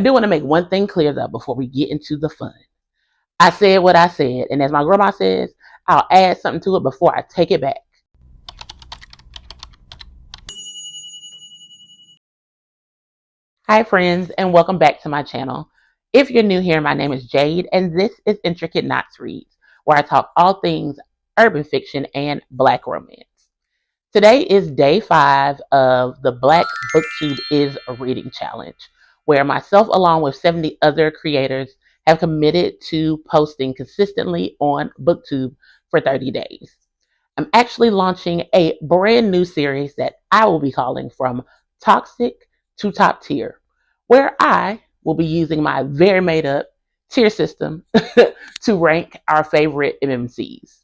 I do want to make one thing clear though before we get into the fun. I said what I said, and as my grandma says, I'll add something to it before I take it back. Hi friends, and welcome back to my channel. If you're new here, my name is Jade, and this is Intricate Knots Reads, where I talk all things urban fiction and Black romance. Today is day 5 of the Black BookTube is a Reading Challenge, where myself along with 70 other creators have committed to posting consistently on BookTube for 30 days. I'm actually launching a brand new series that I will be calling From Toxic to Top Tier, where I will be using my very made up tier system to rank our favorite MMCs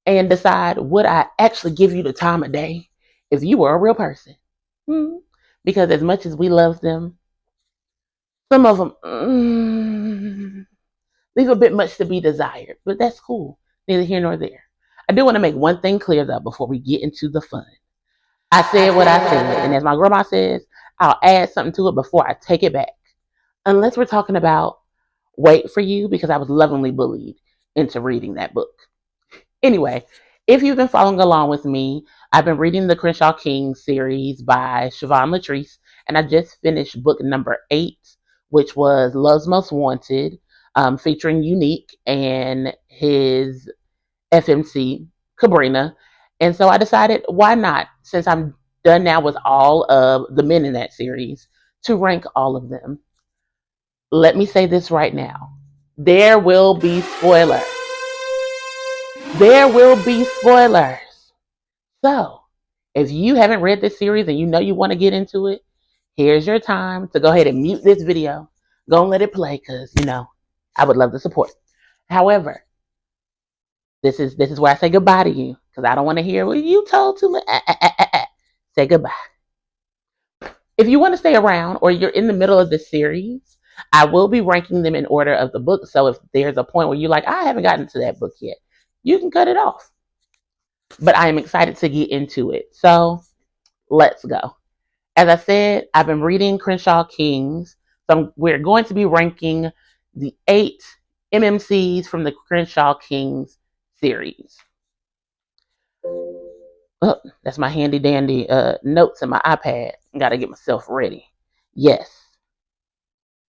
and decide would I actually give you the time of day if you were a real person. Because as much as we love them, some of them leave a bit much to be desired, but that's cool. Neither here nor there. I do want to make one thing clear though before we get into the fun. I said what I said, and as my grandma says, I'll add something to it before I take it back. Unless we're talking about Wait for You, because I was lovingly bullied into reading that book. Anyway, if you've been following along with me, I've been reading the Crenshaw Kings series by Siobhan Latrice, and I just finished book number 8, which was Love's Most Wanted, featuring Unique and his FMC, Cabrina. And so I decided, why not, since I'm done now with all of the men in that series, to rank all of them. Let me say this right now. There will be spoilers. There will be spoilers. So, if you haven't read this series and you know you want to get into it, here's your time to go ahead and mute this video. Go and let it play because, I would love the support. However, this is where I say goodbye to you because I don't want to hear what you told to me. Say goodbye. If you want to stay around or you're in the middle of this series, I will be ranking them in order of the book. So if there's a point where you're like, I haven't gotten to that book yet, you can cut it off. But I am excited to get into it. So let's go. As I said, I've been reading Crenshaw Kings. So we're going to be ranking the 8 MMCs from the Crenshaw Kings series. Oh, that's my handy dandy notes in my iPad. Got to get myself ready. Yes.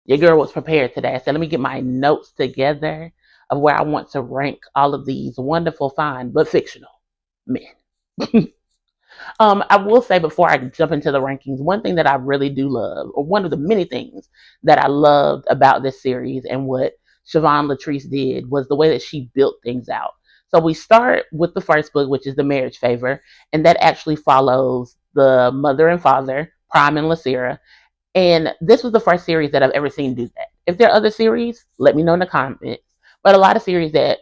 Your girl was prepared today. I said, let me get my notes together of where I want to rank all of these wonderful, fine, but fictional men. I will say before I jump into the rankings, one thing that I really do love, or one of the many things that I loved about this series and what Siobhan Latrice did was the way that she built things out. So we start with the first book, which is The Marriage Favor, and that actually follows the mother and father, Prime and Lacera. And this was the first series that I've ever seen do that. If there are other series, let me know in the comments. But a lot of series that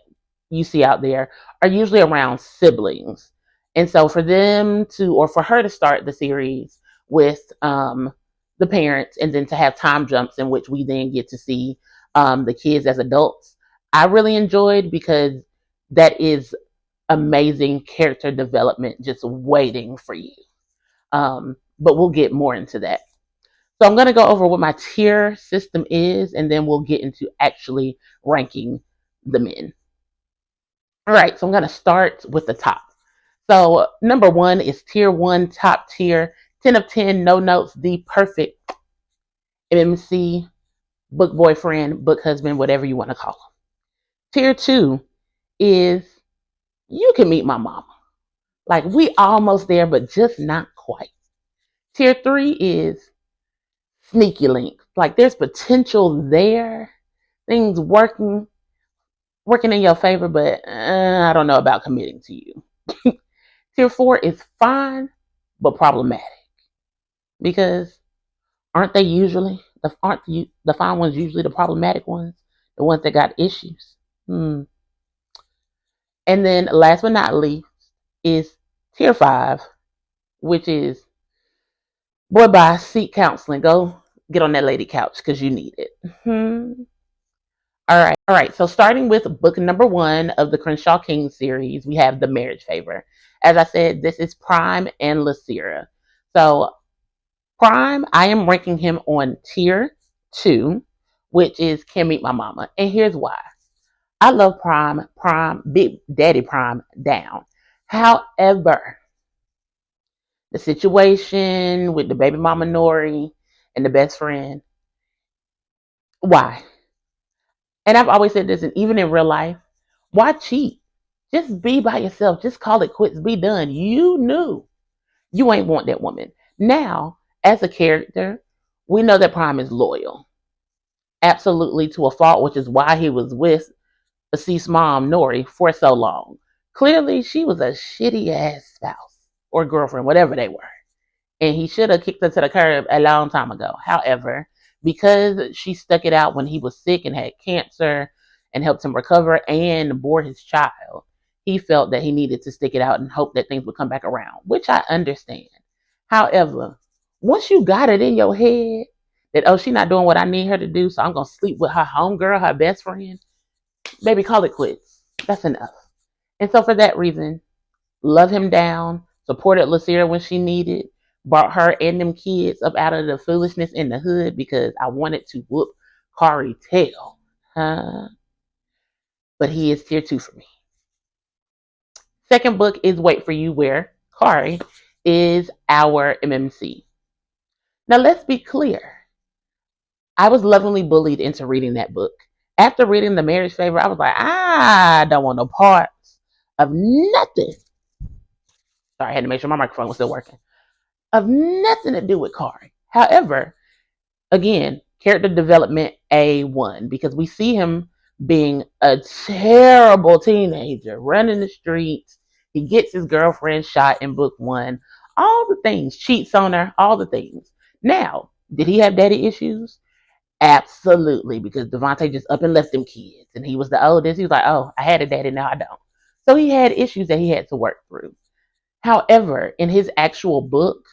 you see out there are usually around siblings. And so for them to, or for her to start the series with the parents and then to have time jumps in which we then get to see the kids as adults, I really enjoyed because that is amazing character development just waiting for you. But we'll get more into that. So I'm going to go over what my tier system is, and then we'll get into actually ranking the men. All right, so I'm going to start with the top. So number 1 is tier 1, top tier, 10 of 10, no notes, the perfect MMC, book boyfriend, book husband, whatever you want to call him. Tier 2 is you can meet my mama. Like we almost there, but just not quite. Tier 3 is sneaky link. Like there's potential there. Things working in your favor, but I don't know about committing to you. Tier 4 is fine, but problematic. Because aren't the fine ones usually the problematic ones? The ones that got issues? And then last but not least is tier 5, which is boy bye, seek counseling. Go get on that lady couch because you need it. All right. So starting with book number 1 of the Crenshaw Kings series, we have The Marriage Favor. As I said, this is Prime and Lacera. So Prime, I am ranking him on tier 2, which is Can't Meet My Mama. And here's why. I love Prime, Big Daddy Prime down. However, the situation with the baby mama Nori and the best friend, why? And I've always said this, and even in real life, why cheat? Just be by yourself. Just call it quits. Be done. You knew you ain't want that woman. Now, as a character, we know that Prime is loyal. Absolutely to a fault, which is why he was with deceased mom, Nori, for so long. Clearly, she was a shitty ass spouse or girlfriend, whatever they were. And he should have kicked her to the curb a long time ago. However, because she stuck it out when he was sick and had cancer and helped him recover and bore his child, he felt that he needed to stick it out and hope that things would come back around, which I understand. However, once you got it in your head that, oh, she's not doing what I need her to do, so I'm going to sleep with her homegirl, her best friend, baby, call it quits. That's enough. And so for that reason, love him down, supported Lacera when she needed, brought her and them kids up out of the foolishness in the hood because I wanted to whoop Kari tail. Huh? But he is tier 2 for me. Second book is Wait For You, where Kari is our MMC. Now let's be clear. I was lovingly bullied into reading that book. After reading The Marriage Favor, I was like, I don't want no parts of nothing. Sorry, I had to make sure my microphone was still working. Of nothing to do with Kari. However, again, character development A1, because we see him being a terrible teenager, running the streets. He gets his girlfriend shot in book 1. All the things, cheats on her, all the things. Now, did he have daddy issues? Absolutely, because Devontae just up and left them kids, and he was the oldest. He was like, oh, I had a daddy, now I don't. So he had issues that he had to work through. However, in his actual book,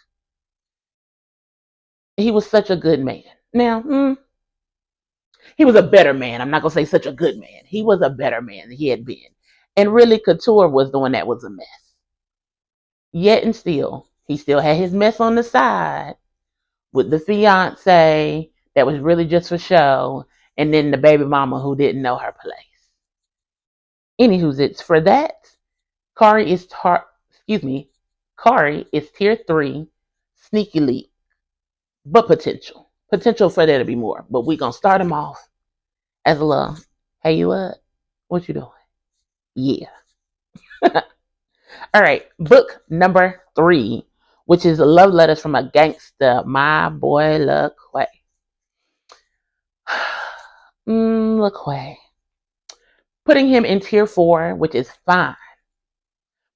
he was such a good man. Now, he was a better man. I'm not going to say such a good man. He was a better man than he had been. And really, Couture was the one that was a mess. Yet and still, he still had his mess on the side with the fiance that was really just for show, and then the baby mama who didn't know her place. Anywho's, it's for that. Kari is tier 3, sneaky leak, but potential. Potential for there to be more. But we're going to start him off as a little, hey, you up? What you doing? Yeah. All right. Book number 3, which is Love Letters from a Gangster, my boy LaQuay. LaQuay. Putting him in tier 4, which is fine,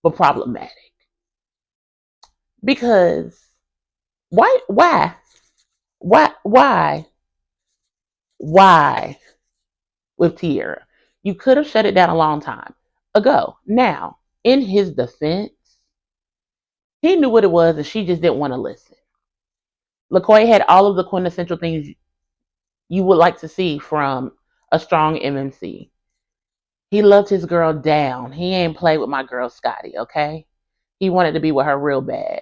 but problematic. Because why with Tierra? You could have shut it down a long time ago. Now, in his defense, he knew what it was and she just didn't want to listen. LaQuay had all of the quintessential things you would like to see from a strong MMC. He loved his girl down. He ain't played with my girl Scotty, okay? He wanted to be with her real bad.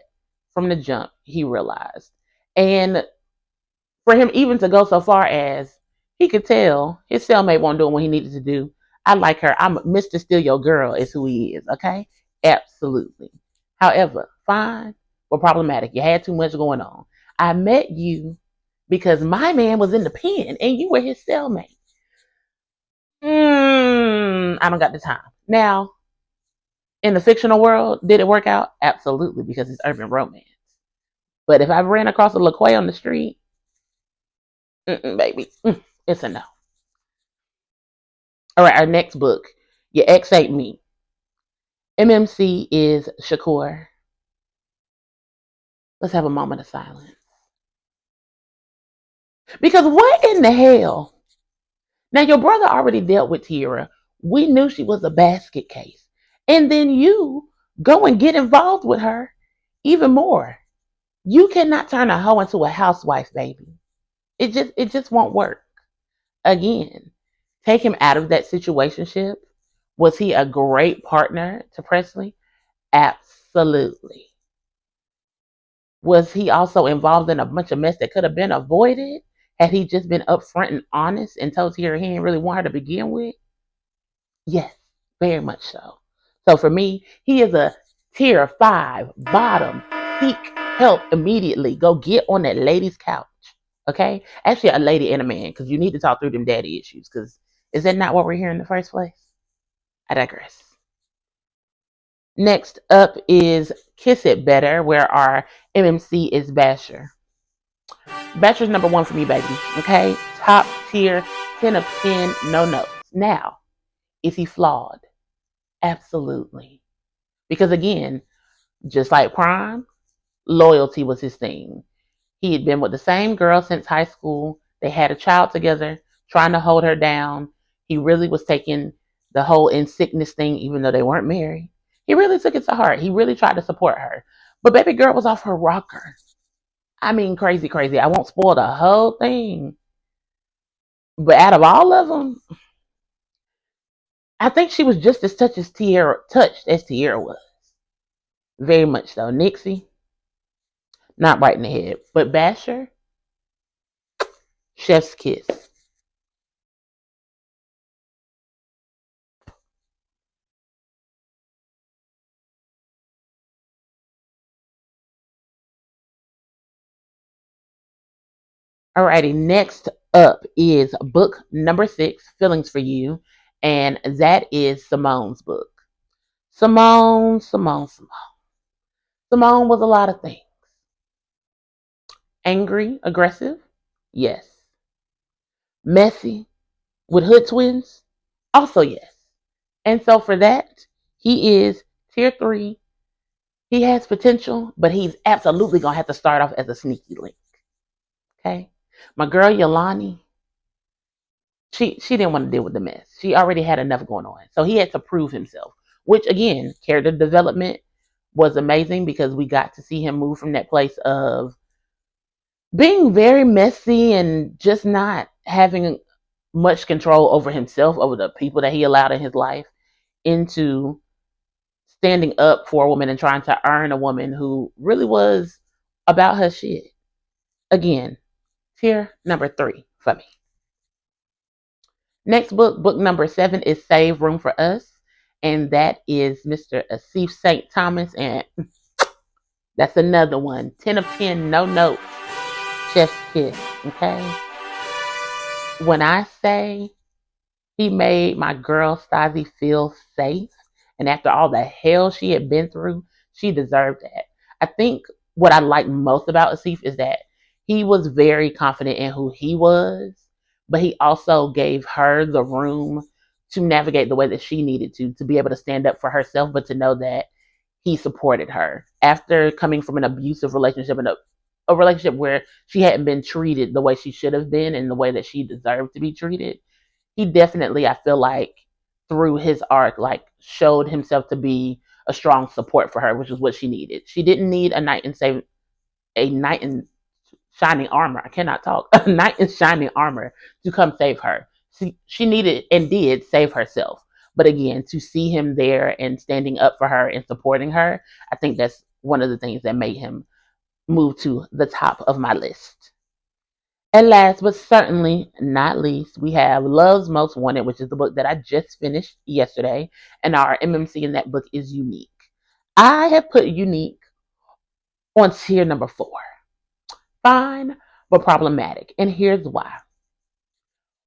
From the jump, he realized. And for him even to go so far as he could tell his cellmate wasn't doing what he needed to do. I like her. I'm Mr. Still Your Girl is who he is, okay? Absolutely. However, fine, but problematic. You had too much going on. I met you because my man was in the pen and you were his cellmate. I don't got the time. Now, in the fictional world, did it work out? Absolutely, because it's urban romance. But if I ran across a LaQuay on the street, baby, it's a no. All right, our next book, Your Ex Ain't Me. MMC is Shakur. Let's have a moment of silence. Because what in the hell? Now, your brother already dealt with Tierra. We knew she was a basket case. And then you go and get involved with her even more. You cannot turn a hoe into a housewife, baby. It just won't work. Again, take him out of that situationship. Was he a great partner to Presley? Absolutely. Was he also involved in a bunch of mess that could have been avoided? had he just been upfront and honest and told Tiara he didn't really want her to begin with? Yes, very much so. So for me, he is a tier 5 bottom. Seek help immediately. Go get on that lady's couch. Okay? Actually, a lady and a man, because you need to talk through them daddy issues. Because is that not what we're here in the first place? I digress. Next up is Kiss It Better, where our MMC is Basher. Basher's number 1 for me, baby. Okay? Top tier, 10 of 10, no notes. Now, is he flawed? Absolutely. Because again, just like Prime, loyalty was his thing. He had been with the same girl since high school. They had a child together, trying to hold her down. He really was taking the whole in sickness thing, even though they weren't married. He really took it to heart. He really tried to support her. But baby girl was off her rocker. I mean, crazy, crazy. I won't spoil the whole thing. But out of all of them, I think she was just as touched as Tiara was. Very much so. Nixie, not right in the head. But Basher, chef's kiss. Alrighty, next up is book number 6, Feelings for You, and that is Simone's book. Simone. Simone was a lot of things. Angry, aggressive, yes. Messy, with hood twins, also yes. And so for that, he is tier 3. He has potential, but he's absolutely gonna have to start off as a sneaky link. Okay, my girl Yolani, she didn't want to deal with the mess. She already had enough going on. So he had to prove himself, which again, character development was amazing because we got to see him move from that place of being very messy and just not having much control over himself, over the people that he allowed in his life, into standing up for a woman and trying to earn a woman who really was about her shit. Again, tier number 3 for me. Next book number 7 is Save Room for Us, and that is Mr. Asif St. Thomas, and that's another one. 10 of 10, no notes, chef's kiss, okay? When I say he made my girl Stasi feel safe, and after all the hell she had been through, she deserved that. I think what I like most about Asif is that he was very confident in who he was, but he also gave her the room to navigate the way that she needed to be able to stand up for herself, but to know that he supported her. After coming from an abusive relationship and a relationship where she hadn't been treated the way she should have been and the way that she deserved to be treated, he definitely, I feel like, through his arc, like showed himself to be a strong support for her, which is what she needed. She didn't need a knight in shining armor. I cannot talk. A knight in shining armor to come save her. She needed and did save herself. But again, to see him there and standing up for her and supporting her, I think that's one of the things that made him move to the top of my list. And last but certainly not least, we have Love's Most Wanted, which is the book that I just finished yesterday. And our MMC in that book is Unique. I have put Unique on tier number 4. Fine, but problematic. And here's why.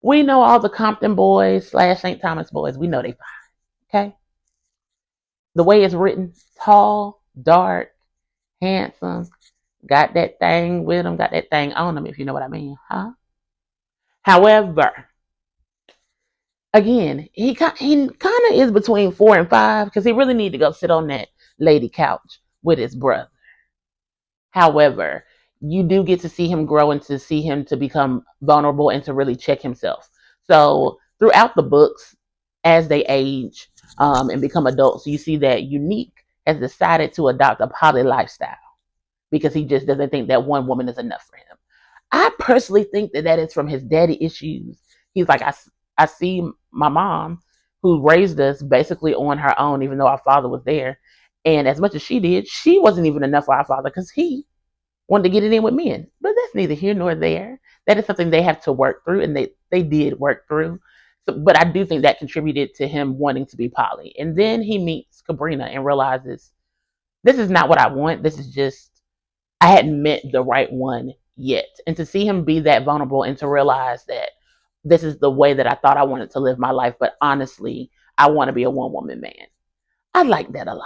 We know all the Compton boys / St. Thomas boys. We know they fine. Okay? The way it's written, tall, dark, handsome, got that thing with them, got that thing on them, if you know what I mean. Huh? However, again, he kind of is between 4 and 5 because he really need to go sit on that lady couch with his brother. However, you do get to see him grow and to see him to become vulnerable and to really check himself. So throughout the books, as they age and become adults, you see that Unique has decided to adopt a poly lifestyle because he just doesn't think that one woman is enough for him. I personally think that is from his daddy issues. He's like, I see my mom, who raised us basically on her own, even though our father was there. And as much as she did, she wasn't even enough for our father because he wanted to get it in with men. But that's neither here nor there. that is something they have to work through, and they did work through. So, but I do think that contributed to him wanting to be poly. And then he meets Sabrina and realizes this is not what I want. This is just I hadn't met the right one yet. And to see him be that vulnerable and to realize that this is the way that I thought I wanted to live my life, but honestly, I want to be a one woman man. I like that a lot.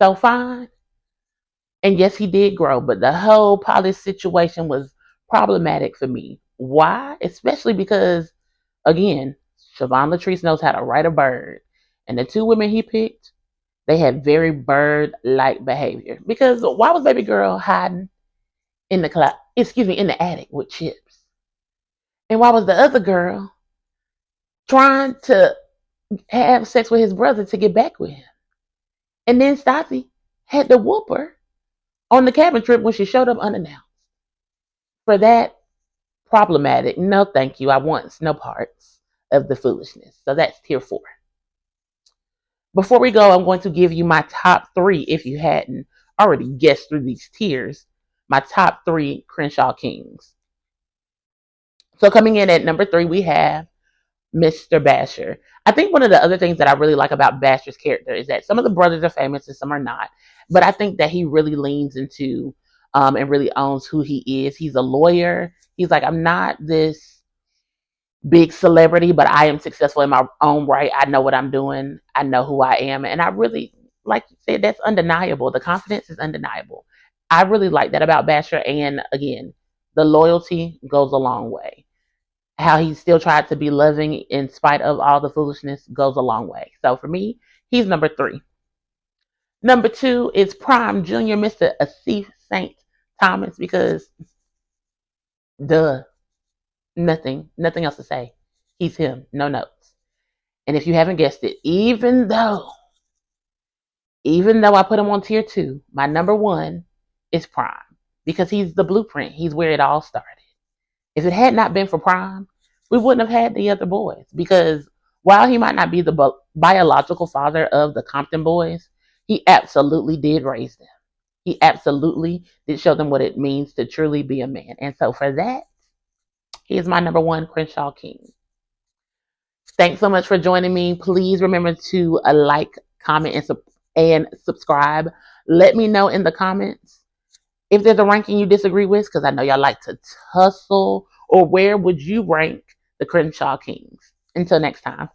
So fine. And yes, he did grow, but the whole poly situation was problematic for me. Why? Especially because, again, Siobhan Latrice knows how to write a bird. And the two women he picked, they had very bird like behavior. Because why was baby girl hiding in the in the attic with chips? And why was the other girl trying to have sex with his brother to get back with him? And then Stassi had to whoop her on the cabin trip when she showed up unannounced. For that, problematic. No, thank you. I want no parts of the foolishness. So that's tier 4. Before we go, I'm going to give you my top 3, if you hadn't already guessed through these tiers, my top 3 Crenshaw Kings. So coming in at number 3, we have Mr. Basher. I think one of the other things that I really like about Basher's character is that some of the brothers are famous and some are not. But I think that he really leans into and really owns who he is. He's a lawyer. He's like, I'm not this big celebrity, but I am successful in my own right. I know what I'm doing. I know who I am. And I really, like you said, that's undeniable. The confidence is undeniable. I really like that about Basher. And again, the loyalty goes a long way. How he still tried to be loving in spite of all the foolishness goes a long way. So for me, he's number 3. Number 2 is Prime Junior, Mr. Asif St. Thomas, because duh, nothing else to say. He's him, no notes. And if you haven't guessed it, even though I put him on tier 2, my number 1 is Prime, because he's the blueprint. He's where it all started. If it had not been for Prime, we wouldn't have had the other boys, because while he might not be the biological father of the Compton boys, he absolutely did raise them. He absolutely did show them what it means to truly be a man. And so for that, he is my number 1 Crenshaw King. Thanks so much for joining me. Please remember to like, comment, and subscribe. Let me know in the comments if there's a ranking you disagree with, because I know y'all like to tussle, or where would you rank the Crenshaw Kings? Until next time.